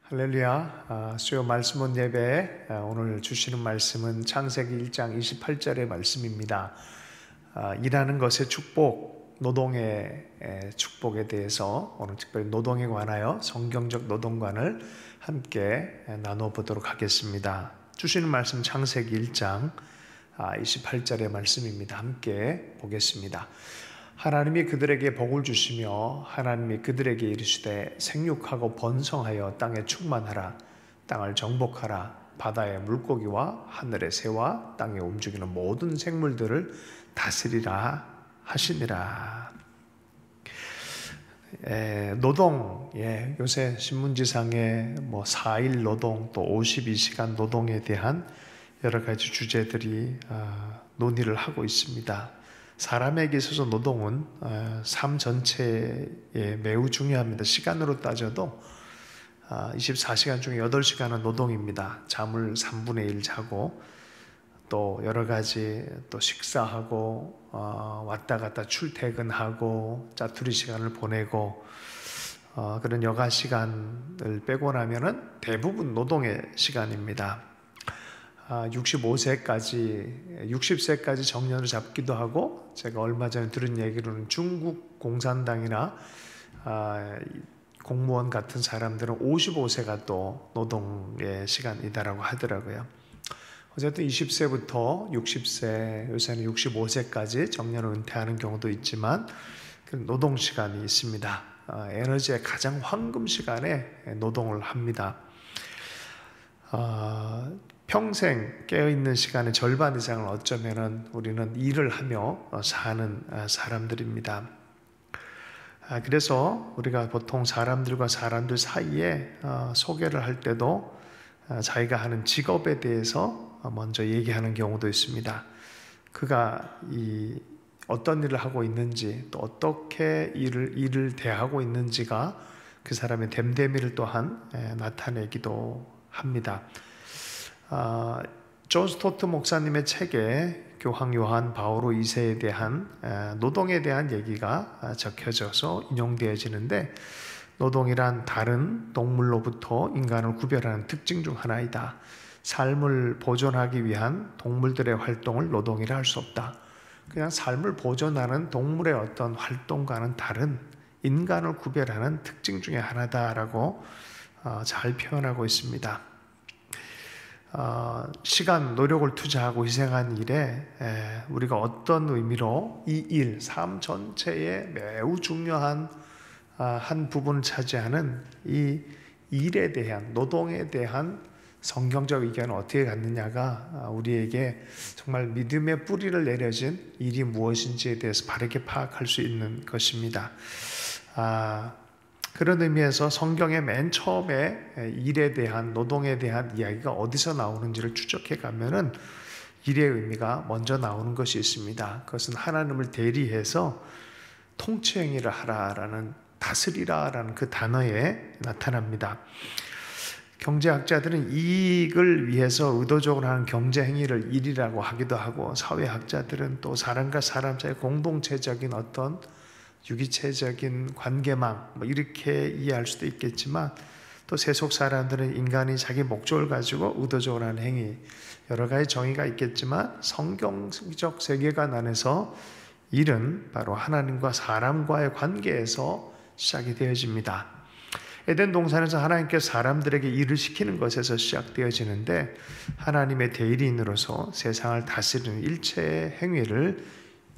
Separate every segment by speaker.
Speaker 1: 할렐루야. 수요 말씀원 예배, 오늘 주시는 말씀은 창세기 1장 28절의 말씀입니다. 일하는 것의 축복, 노동의 축복에 대해서 오늘 특별히 노동에 관하여 성경적 노동관을 함께 나눠보도록 하겠습니다. 주시는 말씀 창세기 1장 28절의 말씀입니다. 함께 보겠습니다. 하나님이 그들에게 복을 주시며 하나님이 그들에게 이르시되 생육하고 번성하여 땅에 충만하라. 땅을 정복하라. 바다의 물고기와 하늘의 새와 땅에 움직이는 모든 생물들을 다스리라 하시니라. 노동, 요새 신문지상에 4일 노동 또 52시간 노동에 대한 여러 가지 주제들이 논의를 하고 있습니다. 사람에게 있어서 노동은 삶 전체에 매우 중요합니다. 시간으로 따져도 24시간 중에 8시간은 노동입니다. 잠을 3분의 1 자고 또 여러 가지 또 식사하고 왔다 갔다 출퇴근하고 짜투리 시간을 보내고 그런 여가 시간을 빼고 나면은 대부분 노동의 시간입니다. 60세까지 정년을 잡기도 하고, 제가 얼마 전에 들은 얘기로는 중국 공산당이나 공무원 같은 사람들은 55세가 또 노동의 시간이다라고 하더라고요. 어쨌든 20세부터 60세, 요새는 65세까지 정년을 은퇴하는 경우도 있지만 노동 시간이 있습니다. 에너지의 가장 황금 시간에 노동을 합니다. 평생 깨어있는 시간의 절반 이상을 어쩌면은 우리는 일을 하며 사는 사람들입니다. 그래서 우리가 보통 사람들과 사람들 사이에 소개를 할 때도 자기가 하는 직업에 대해서 먼저 얘기하는 경우도 있습니다. 그가 어떤 일을 하고 있는지, 또 어떻게 일을 대하고 있는지가 그 사람의 됨됨이를 또한 나타내기도 합니다. 존 스토트 목사님의 책에 교황 요한 바오로 2세에 대한 노동에 대한 얘기가 적혀져서 인용되어지는데, 노동이란 다른 동물로부터 인간을 구별하는 특징 중 하나이다. 삶을 보존하기 위한 동물들의 활동을 노동이라 할 수 없다. 그냥 삶을 보존하는 동물의 어떤 활동과는 다른 인간을 구별하는 특징 중에 하나다라고 잘 표현하고 있습니다. 시간, 노력을 투자하고 희생한 일에 우리가 어떤 의미로 이 일, 삶 전체에 매우 중요한 한 부분을 차지하는 이 일에 대한, 노동에 대한 성경적 의견을 어떻게 갖느냐가 우리에게 정말 믿음의 뿌리를 내려진 일이 무엇인지에 대해서 바르게 파악할 수 있는 것입니다. 그런 의미에서 성경의 맨 처음에 일에 대한, 노동에 대한 이야기가 어디서 나오는지를 추적해 가면은 일의 의미가 먼저 나오는 것이 있습니다. 그것은 하나님을 대리해서 통치행위를 하라라는, 다스리라라는 그 단어에 나타납니다. 경제학자들은 이익을 위해서 의도적으로 하는 경제행위를 일이라고 하기도 하고, 사회학자들은 또 사람과 사람 사이의 공동체적인 어떤 유기체적인 관계망 이렇게 이해할 수도 있겠지만, 또 세속 사람들은 인간이 자기 목적을 가지고 의도적으로 하는 행위, 여러 가지 정의가 있겠지만 성경적 세계관 안에서 일은 바로 하나님과 사람과의 관계에서 시작이 되어집니다. 에덴 동산에서 하나님께서 사람들에게 일을 시키는 것에서 시작되어지는데, 하나님의 대리인으로서 세상을 다스리는 일체의 행위를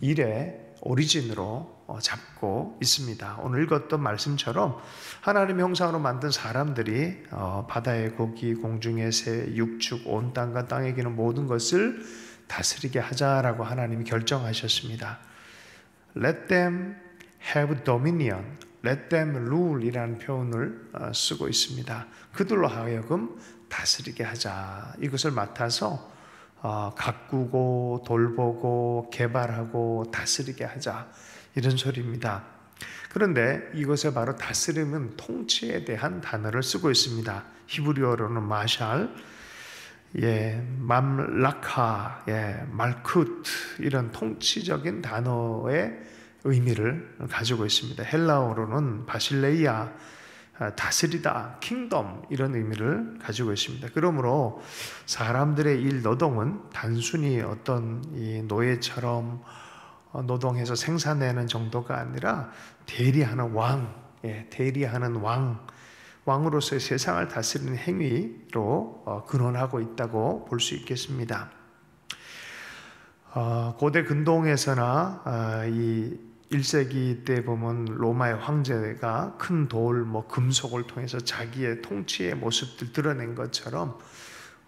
Speaker 1: 일의 오리진으로 잡고 있습니다. 오늘 읽었던 말씀처럼 하나님의 형상으로 만든 사람들이 바다의 고기, 공중의 새, 육축, 온 땅과 땅에 기는 모든 것을 다스리게 하자라고 하나님이 결정하셨습니다. Let them have dominion, let them rule 이라는 표현을 쓰고 있습니다. 그들로 하여금 다스리게 하자. 이것을 맡아서 가꾸고 돌보고 개발하고 다스리게 하자, 이런 소리입니다. 그런데 이것에 바로 다스림은 통치에 대한 단어를 쓰고 있습니다. 히브리어로는 마샬, 맘라카, 말쿠트, 이런 통치적인 단어의 의미를 가지고 있습니다. 헬라어로는 바실레이아, 다스리다, 킹덤 이런 의미를 가지고 있습니다. 그러므로 사람들의 일 노동은 단순히 어떤 이 노예처럼 노동해서 생산내는 정도가 아니라 대리하는 왕, 대리하는 왕으로서의 세상을 다스리는 행위로 근원하고 있다고 볼 수 있겠습니다. 고대 근동에서나 이 1세기 때 보면 로마의 황제가 큰 돌, 금속을 통해서 자기의 통치의 모습들 드러낸 것처럼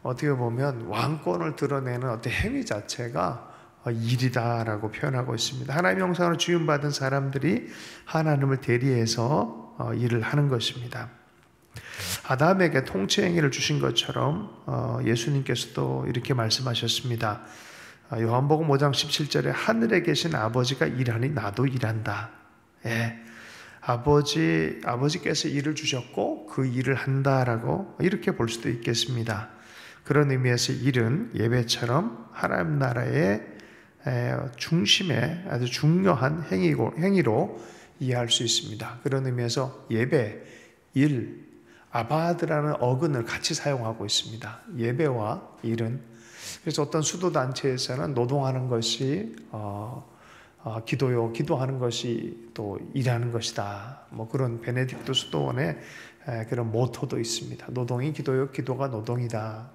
Speaker 1: 어떻게 보면 왕권을 드러내는 어떤 행위 자체가 일이다라고 표현하고 있습니다. 하나님의 형상으로 지음받은 사람들이 하나님을 대리해서 일을 하는 것입니다. 아담에게 통치 행위를 주신 것처럼 예수님께서도 이렇게 말씀하셨습니다. 요한복음 5장 17절에 하늘에 계신 아버지가 일하니 나도 일한다. 아버지께서 일을 주셨고 그 일을 한다라고 이렇게 볼 수도 있겠습니다. 그런 의미에서 일은 예배처럼 하나님 나라의 중심에 아주 중요한 행위로 이해할 수 있습니다. 그런 의미에서 예배, 일, 아바드라는 어근을 같이 사용하고 있습니다. 예배와 일은. 그래서 어떤 수도단체에서는 노동하는 것이 기도요, 기도하는 것이 또 일하는 것이다. 그런 베네딕토 수도원의 그런 모토도 있습니다. 노동이 기도요, 기도가 노동이다.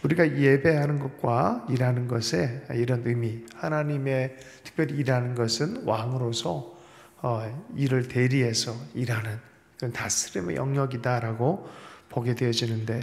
Speaker 1: 우리가 예배하는 것과 일하는 것에 이런 의미, 하나님의 특별히 일하는 것은 왕으로서 일을 대리해서 일하는 그런 다스림의 영역이다라고 보게 되어지는데,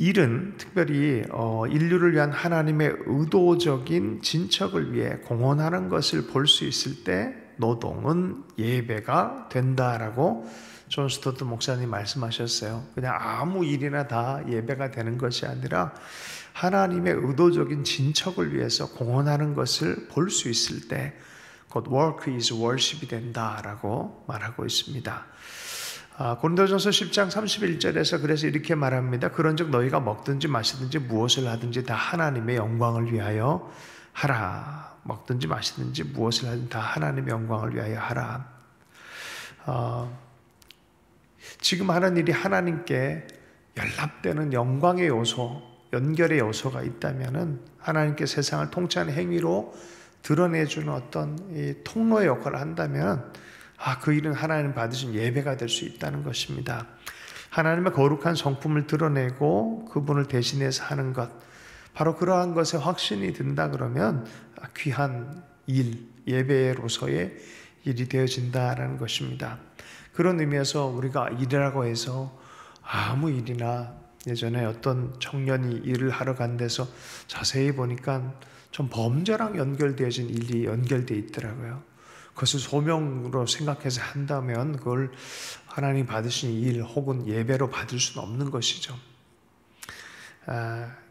Speaker 1: 일은 특별히 인류를 위한 하나님의 의도적인 진척을 위해 공헌하는 것을 볼 수 있을 때 노동은 예배가 된다라고 존 스토트 목사님 말씀하셨어요. 그냥 아무 일이나 다 예배가 되는 것이 아니라 하나님의 의도적인 진척을 위해서 공헌하는 것을 볼 수 있을 때 곧 work is worship이 된다라고 말하고 있습니다. 고린도전서 10장 31절에서 그래서 이렇게 말합니다. 그런즉 너희가 먹든지 마시든지 무엇을 하든지 다 하나님의 영광을 위하여 하라. 먹든지 마시든지 무엇을 하든지 다 하나님의 영광을 위하여 하라. 지금 하는 일이 하나님께 연합되는 영광의 요소, 연결의 요소가 있다면은 하나님께 세상을 통치하는 행위로 드러내주는 어떤 이 통로의 역할을 한다면 그 일은 하나님 받으신 예배가 될 수 있다는 것입니다. 하나님의 거룩한 성품을 드러내고 그분을 대신해서 하는 것, 바로 그러한 것에 확신이 든다 그러면 귀한 일, 예배로서의 일이 되어진다라는 것입니다. 그런 의미에서 우리가 일이라고 해서 아무 일이나, 예전에 어떤 청년이 일을 하러 간 데서 자세히 보니까 좀 범죄랑 연결되어진 일이 연결되어 있더라고요. 그것을 소명으로 생각해서 한다면 그걸 하나님 받으신 일 혹은 예배로 받을 수는 없는 것이죠.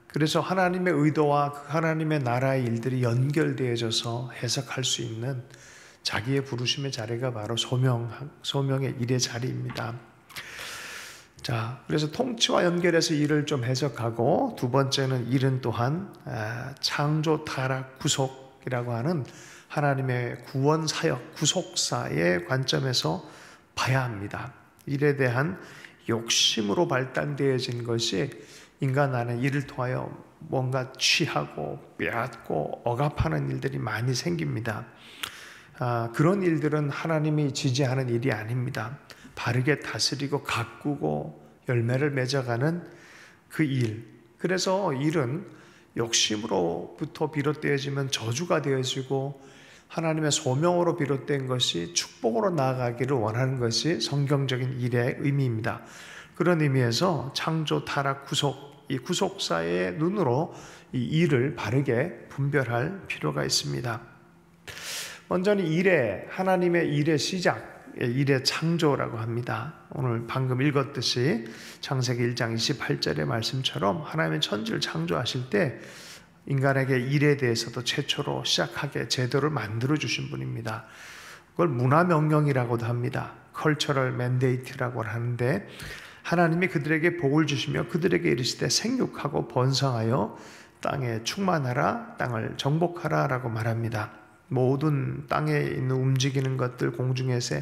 Speaker 1: 그래서 하나님의 의도와 하나님의 나라의 일들이 연결되어져서 해석할 수 있는 자기의 부르심의 자리가 바로 소명의 일의 자리입니다. 자, 그래서 통치와 연결해서 일을 좀 해석하고, 두 번째는 일은 또한 창조, 타락, 구속이라고 하는 하나님의 구원 사역, 구속사의 관점에서 봐야 합니다. 일에 대한 욕심으로 발달되어진 것이 인간 안에 일을 통하여 뭔가 취하고 빼앗고 억압하는 일들이 많이 생깁니다. 그런 일들은 하나님이 지지하는 일이 아닙니다. 바르게 다스리고 가꾸고 열매를 맺어가는 그 일. 그래서 일은 욕심으로부터 비롯되어지면 저주가 되어지고 하나님의 소명으로 비롯된 것이 축복으로 나아가기를 원하는 것이 성경적인 일의 의미입니다. 그런 의미에서 창조, 타락, 구속, 이 구속사의 눈으로 이 일을 바르게 분별할 필요가 있습니다. 먼저는 하나님의 일의 시작, 일의 창조라고 합니다. 오늘 방금 읽었듯이 창세기 1장 28절의 말씀처럼 하나님의 천지를 창조하실 때 인간에게 일에 대해서도 최초로 시작하게 제도를 만들어 주신 분입니다. 그걸 문화명령이라고도 합니다. 컬처럴 맨데이트라고 하는데, 하나님이 그들에게 복을 주시며 그들에게 이르시되 생육하고 번성하여 땅에 충만하라, 땅을 정복하라 라고 말합니다. 모든 땅에 있는 움직이는 것들, 공중에서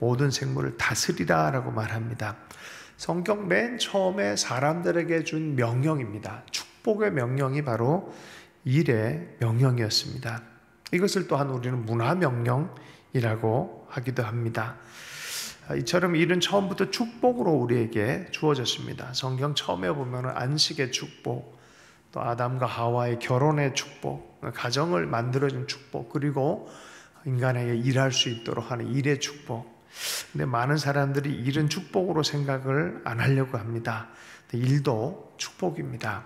Speaker 1: 모든 생물을 다스리라 라고 말합니다. 성경 맨 처음에 사람들에게 준 명령입니다. 축복의 명령이 바로 일의 명령이었습니다. 이것을 또한 우리는 문화명령이라고 하기도 합니다. 이처럼 일은 처음부터 축복으로 우리에게 주어졌습니다. 성경 처음에 보면 안식의 축복, 또 아담과 하와의 결혼의 축복, 가정을 만들어준 축복, 그리고 인간에게 일할 수 있도록 하는 일의 축복. 근데 많은 사람들이 일은 축복으로 생각을 안 하려고 합니다. 일도 축복입니다.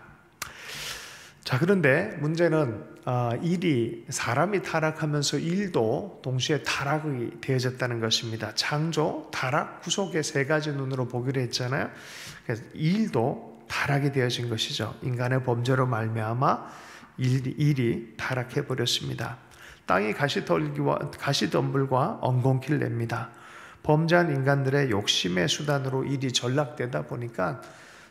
Speaker 1: 자, 그런데 문제는 일이, 사람이 타락하면서 일도 동시에 타락이 되어졌다는 것입니다. 창조, 타락, 구속의 세 가지 눈으로 보기로 했잖아요. 그래서 일도 타락이 되어진 것이죠. 인간의 범죄로 말미암아 일이 타락해 버렸습니다. 땅이 가시덤불과 엉겅퀴를 냅니다. 범죄한 인간들의 욕심의 수단으로 일이 전락되다 보니까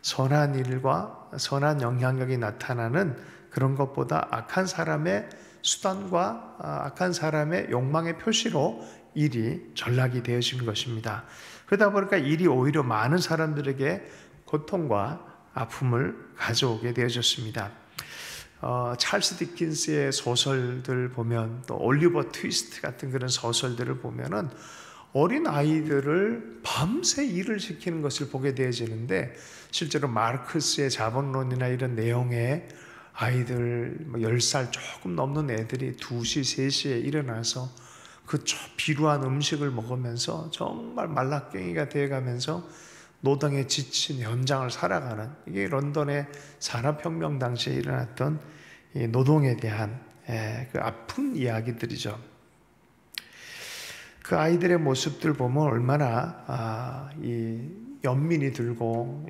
Speaker 1: 선한 일과 선한 영향력이 나타나는 그런 것보다 악한 사람의 수단과 악한 사람의 욕망의 표시로 일이 전락이 되어진 것입니다. 그러다 보니까 일이 오히려 많은 사람들에게 고통과 아픔을 가져오게 되어졌습니다. 찰스 디킨스의 소설들 보면, 또 올리버 트위스트 같은 그런 소설들을 보면은 어린 아이들을 밤새 일을 시키는 것을 보게 되어지는데, 실제로 마르크스의 자본론이나 이런 내용에 아이들 10살 조금 넘는 애들이 2시, 3시에 일어나서 그 비루한 음식을 먹으면서 정말 말라깽이가 되어가면서 노동에 지친 현장을 살아가는, 이게 런던의 산업혁명 당시에 일어났던 이 노동에 대한 그 아픈 이야기들이죠. 그 아이들의 모습들 보면 얼마나 이 연민이 들고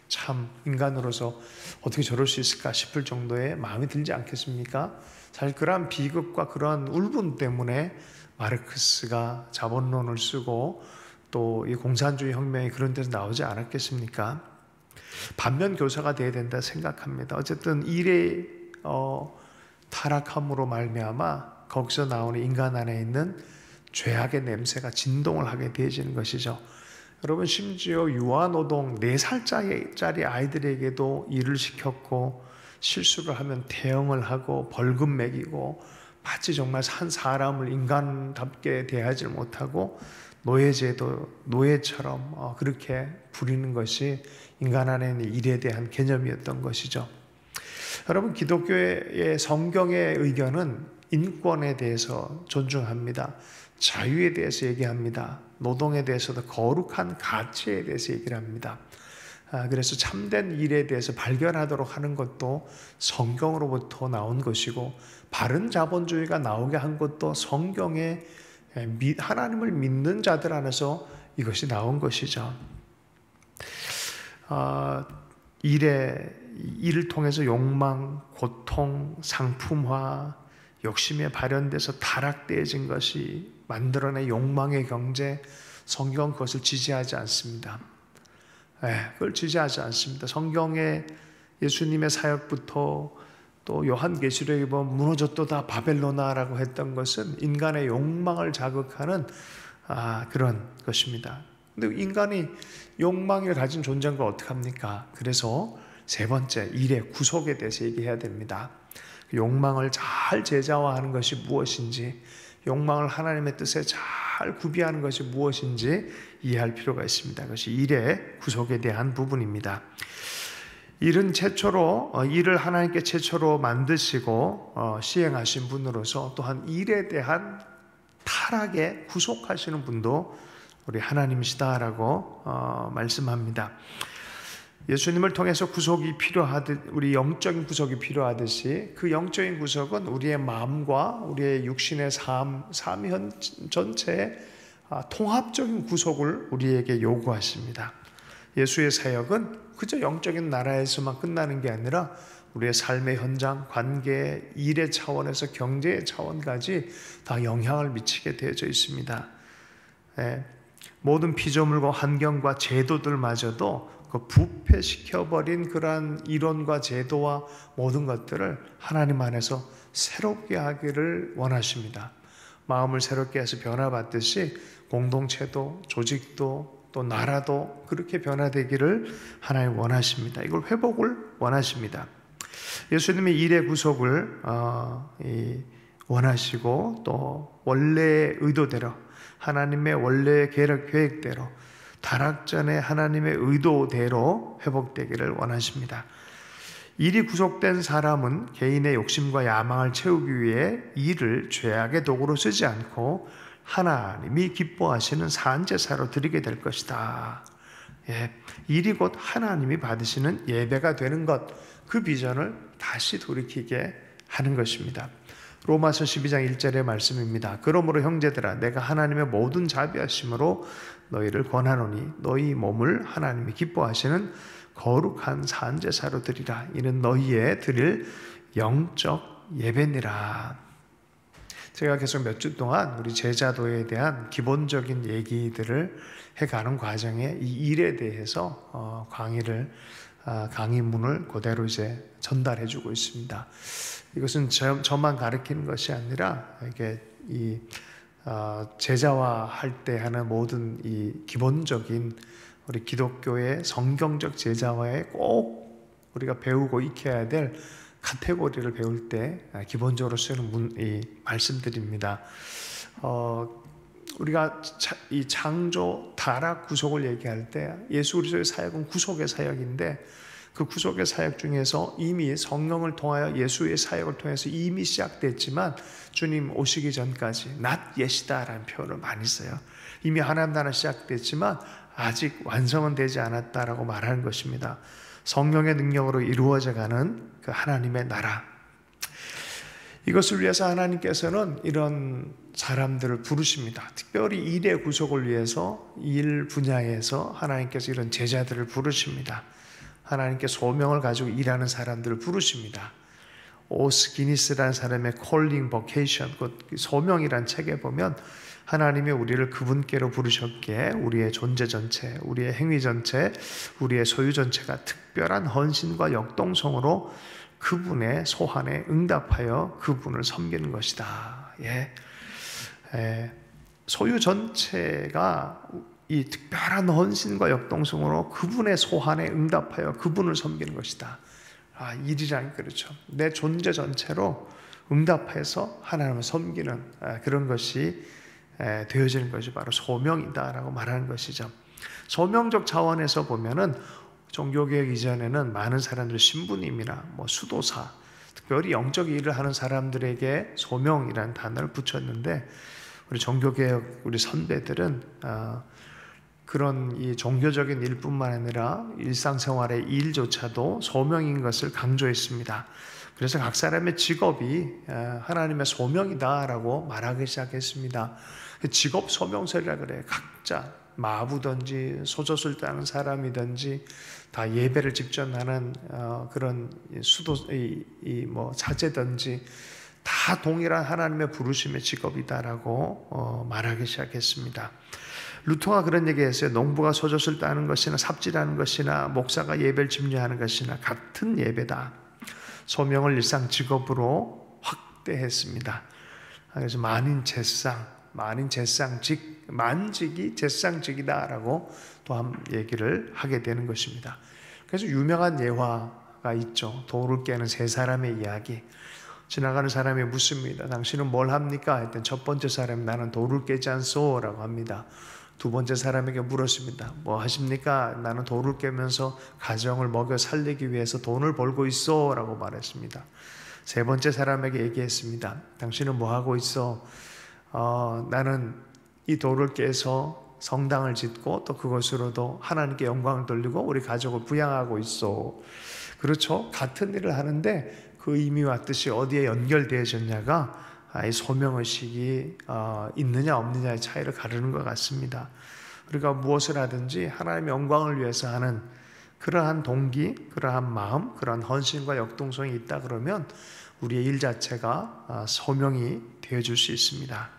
Speaker 1: 참 인간으로서 어떻게 저럴 수 있을까 싶을 정도의 마음이 들지 않겠습니까? 사실 그러한 비극과 그러한 울분 때문에 마르크스가 자본론을 쓰고 또 이 공산주의 혁명이 그런 데서 나오지 않았겠습니까? 반면 교사가 되어야 된다 생각합니다. 어쨌든 일의 타락함으로 말미암아 거기서 나오는 인간 안에 있는 죄악의 냄새가 진동을 하게 되어지는 것이죠. 여러분, 심지어 유아노동 4살짜리 아이들에게도 일을 시켰고, 실수를 하면 대형을 하고 벌금 매기고, 마치 정말 한 사람을 인간답게 대하지 못하고 노예제도, 노예처럼 그렇게 부리는 것이 인간 안에 있는 일에 대한 개념이었던 것이죠. 여러분, 기독교의 성경의 의견은 인권에 대해서 존중합니다. 자유에 대해서 얘기합니다. 노동에 대해서도 거룩한 가치에 대해서 얘기를 합니다. 그래서 참된 일에 대해서 발견하도록 하는 것도 성경으로부터 나온 것이고, 바른 자본주의가 나오게 한 것도 성경에 하나님을 믿는 자들 안에서 이것이 나온 것이죠. 일을 통해서 욕망, 고통, 상품화, 욕심에 발현돼서 타락되어진 것이 만들어낸 욕망의 경제, 성경은 그것을 지지하지 않습니다. 그걸 지지하지 않습니다. 성경의 예수님의 사역부터 또 요한계시록에 보면 무너졌도다 바벨로나라고 했던 것은 인간의 욕망을 자극하는 그런 것입니다. 근데 인간이 욕망을 가진 존재인 걸 어떡합니까? 그래서 세 번째, 일의 구속에 대해서 얘기해야 됩니다. 욕망을 잘 제자화하는 것이 무엇인지, 욕망을 하나님의 뜻에 잘 구비하는 것이 무엇인지 이해할 필요가 있습니다. 그것이 일의 구속에 대한 부분입니다. 일은 일을 하나님께 최초로 만드시고 시행하신 분으로서, 또한 일에 대한 타락에 구속하시는 분도 우리 하나님이시다라고 말씀합니다. 예수님을 통해서 구속이 필요하듯, 우리 영적인 구속이 필요하듯이, 그 영적인 구속은 우리의 마음과 우리의 육신의 삶 전체의 통합적인 구속을 우리에게 요구하십니다. 예수의 사역은 그저 영적인 나라에서만 끝나는 게 아니라 우리의 삶의 현장, 관계, 일의 차원에서 경제의 차원까지 다 영향을 미치게 되어져 있습니다. 모든 피조물과 환경과 제도들마저도 그 부패시켜버린 그러한 이론과 제도와 모든 것들을 하나님 안에서 새롭게 하기를 원하십니다. 마음을 새롭게 해서 변화받듯이 공동체도 조직도 또 나라도 그렇게 변화되기를 하나님 원하십니다. 이걸 회복을 원하십니다. 예수님이 일의 구속을 원하시고 또 원래의 의도대로 하나님의 원래의 계획대로 타락전에 하나님의 의도대로 회복되기를 원하십니다. 일이 구속된 사람은 개인의 욕심과 야망을 채우기 위해 일을 죄악의 도구로 쓰지 않고 하나님이 기뻐하시는 산제사로 드리게 될 것이다. 일이 곧 하나님이 받으시는 예배가 되는 것, 그 비전을 다시 돌이키게 하는 것입니다. 로마서 12장 1절의 말씀입니다. 그러므로 형제들아 내가 하나님의 모든 자비하심으로 너희를 권하노니 너희 몸을 하나님이 기뻐하시는 거룩한 산제사로 드리라. 이는 너희의 드릴 영적 예배니라. 제가 계속 몇 주 동안 우리 제자도에 대한 기본적인 얘기들을 해가는 과정에 이 일에 대해서 강의문을 그대로 이제 전달해주고 있습니다. 이것은 저만 가르치는 것이 아니라 이게 제자화할 때 하는 모든 이 기본적인 우리 기독교의 성경적 제자화에 꼭 우리가 배우고 익혀야 될 카테고리를 배울 때 기본적으로 쓰는 이 말씀들입니다. 우리가 이 창조, 타락, 구속을 얘기할 때 예수 그리스도의 사역은 구속의 사역인데 그 구속의 사역 중에서 이미 성령을 통하여 예수의 사역을 통해서 이미 시작됐지만 주님 오시기 전까지 not yet이다라는 표현을 많이 써요. 이미 하나님 나라 시작됐지만 아직 완성은 되지 않았다라고 말하는 것입니다. 성령의 능력으로 이루어져가는 그 하나님의 나라, 이것을 위해서 하나님께서는 이런 사람들을 부르십니다. 특별히 일의 구속을 위해서 일 분야에서 하나님께서 이런 제자들을 부르십니다. 하나님께 소명을 가지고 일하는 사람들을 부르십니다. 오스 기니스라는 사람의 콜링 버케이션, 그 소명이란 책에 보면 하나님이 우리를 그분께로 부르셨기에 우리의 존재 전체, 우리의 행위 전체, 우리의 소유 전체가 특별한 헌신과 역동성으로 그분의 소환에 응답하여 그분을 섬기는 것이다. 소유 전체가 이 특별한 헌신과 역동성으로 그분의 소환에 응답하여 그분을 섬기는 것이다. 일이란 그렇죠. 내 존재 전체로 응답해서 하나님을 섬기는 그런 것이 되어지는 것이 바로 소명이다라고 말하는 것이죠. 소명적 차원에서 보면은 종교개혁 이전에는 많은 사람들이 신부님이나 수도사, 특별히 영적 일을 하는 사람들에게 소명이라는 단어를 붙였는데 우리 종교개혁 우리 선배들은 그런 이 종교적인 일뿐만 아니라 일상생활의 일조차도 소명인 것을 강조했습니다. 그래서 각 사람의 직업이 하나님의 소명이다라고 말하기 시작했습니다. 직업 소명설이라 그래요. 각자 마부든지 소젖을 따는 사람이든지 다 예배를 직접 하는 그런 자제든지 다 동일한 하나님의 부르심의 직업이다라고 말하기 시작했습니다. 루터가 그런 얘기했어요. 농부가 소젖을 따는 것이나 삽질하는 것이나 목사가 예배를 집례하는 것이나 같은 예배다. 소명을 일상 직업으로 확대했습니다. 그래서 만직이 제상직이다라고 또 한 얘기를 하게 되는 것입니다. 그래서 유명한 예화가 있죠. 돌을 깨는 세 사람의 이야기. 지나가는 사람이 묻습니다. 당신은 뭘 합니까? 했더니 첫 번째 사람이 나는 돌을 깨지 않소 라고 합니다. 두 번째 사람에게 물었습니다. 뭐 하십니까? 나는 돌을 깨면서 가정을 먹여 살리기 위해서 돈을 벌고 있어 라고 말했습니다. 세 번째 사람에게 얘기했습니다. 당신은 뭐 하고 있어? 나는 이 돌을 깨서 성당을 짓고 또 그것으로도 하나님께 영광을 돌리고 우리 가족을 부양하고 있어. 그렇죠? 같은 일을 하는데 그 의미와 뜻이 어디에 연결되어졌냐가 이 소명의식이 있느냐 없느냐의 차이를 가르는 것 같습니다. 우리가 무엇을 하든지 하나님의 영광을 위해서 하는 그러한 동기, 그러한 마음, 그러한 헌신과 역동성이 있다 그러면 우리의 일 자체가 소명이 되어줄 수 있습니다.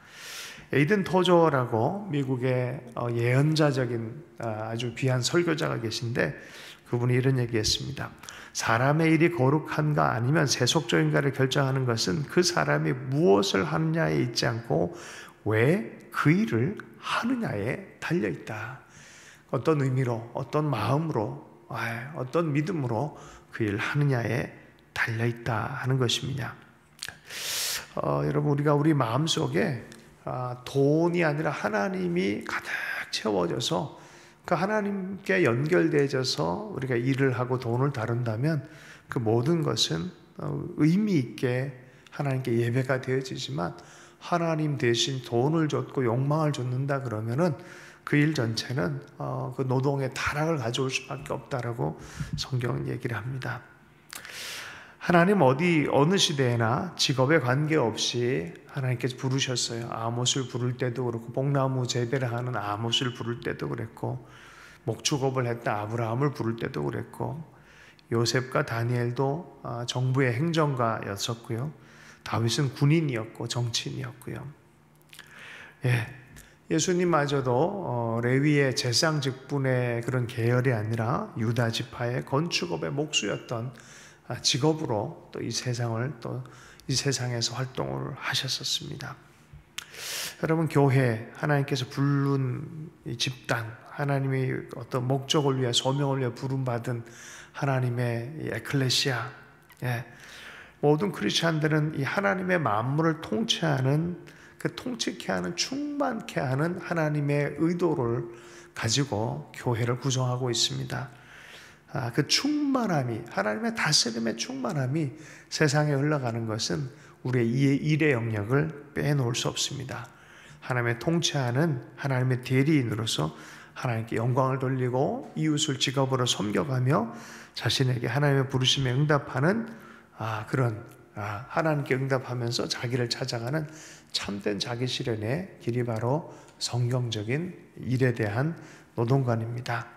Speaker 1: 에이든 토저라고 미국의 예언자적인 아주 귀한 설교자가 계신데 그분이 이런 얘기했습니다. 사람의 일이 거룩한가 아니면 세속적인가를 결정하는 것은 그 사람이 무엇을 하느냐에 있지 않고 왜 그 일을 하느냐에 달려있다. 어떤 의미로, 어떤 마음으로, 어떤 믿음으로 그 일을 하느냐에 달려있다 하는 것입니다. 여러분, 우리가 우리 마음속에 돈이 아니라 하나님이 가득 채워져서 그 하나님께 연결되어져서 우리가 일을 하고 돈을 다룬다면 그 모든 것은 의미 있게 하나님께 예배가 되어지지만, 하나님 대신 돈을 줬고 욕망을 줬는다 그러면은 그 일 전체는 그 노동의 타락을 가져올 수밖에 없다라고 성경은 얘기를 합니다. 하나님 어느 시대에나 직업에 관계없이 하나님께서 부르셨어요. 아못을 부를 때도 그렇고, 복나무 재배를 하는 아못을 부를 때도 그랬고, 목축업을 했던 아브라함을 부를 때도 그랬고, 요셉과 다니엘도 정부의 행정가였었고요. 다윗은 군인이었고 정치인이었고요. 예수님마저도 레위의 제사장 직분의 그런 계열이 아니라 유다 지파의 건축업의 목수였던 직업으로 또 이 세상에서 활동을 하셨었습니다. 여러분, 교회, 하나님께서 부른 이 집단, 하나님의 어떤 목적을 위해, 소명을 위해 부름받은 하나님의 이 에클레시아, 모든 크리스찬들은 이 하나님의 만물을 통치하는, 그 통치케 하는, 충만케 하는 하나님의 의도를 가지고 교회를 구성하고 있습니다. 그 충만함이, 하나님의 다스림의 충만함이 세상에 흘러가는 것은 우리의 일의 영역을 빼놓을 수 없습니다. 하나님의 통치하는 하나님의 대리인으로서 하나님께 영광을 돌리고 이웃을 직업으로 섬겨가며 자신에게 하나님의 부르심에 응답하는 그런 하나님께 응답하면서 자기를 찾아가는 참된 자기 실현의 길이 바로 성경적인 일에 대한 노동관입니다.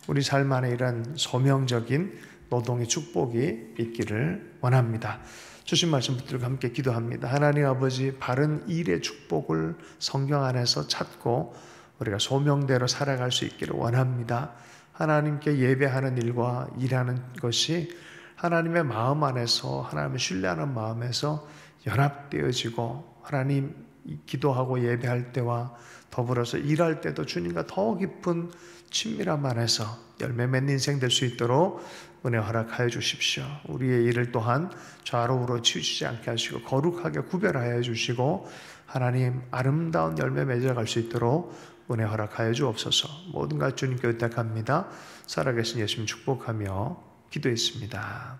Speaker 1: 우리 삶 안에 이런 소명적인 노동의 축복이 있기를 원합니다. 주신 말씀 붙들고 함께 기도합니다. 하나님 아버지, 바른 일의 축복을 성경 안에서 찾고 우리가 소명대로 살아갈 수 있기를 원합니다. 하나님께 예배하는 일과 일하는 것이 하나님의 마음 안에서, 하나님을 신뢰하는 마음에서 연합되어지고, 하나님 기도하고 예배할 때와 더불어서 일할 때도 주님과 더 깊은 친밀함 안에서 열매 맺는 인생 될 수 있도록 은혜 허락하여 주십시오. 우리의 일을 또한 좌로 우로 치우치지 않게 하시고 거룩하게 구별하여 주시고, 하나님 아름다운 열매 맺어갈 수 있도록 은혜 허락하여 주옵소서. 모든 것 주님께 의탁합니다. 살아계신 예수님 축복하며 기도했습니다.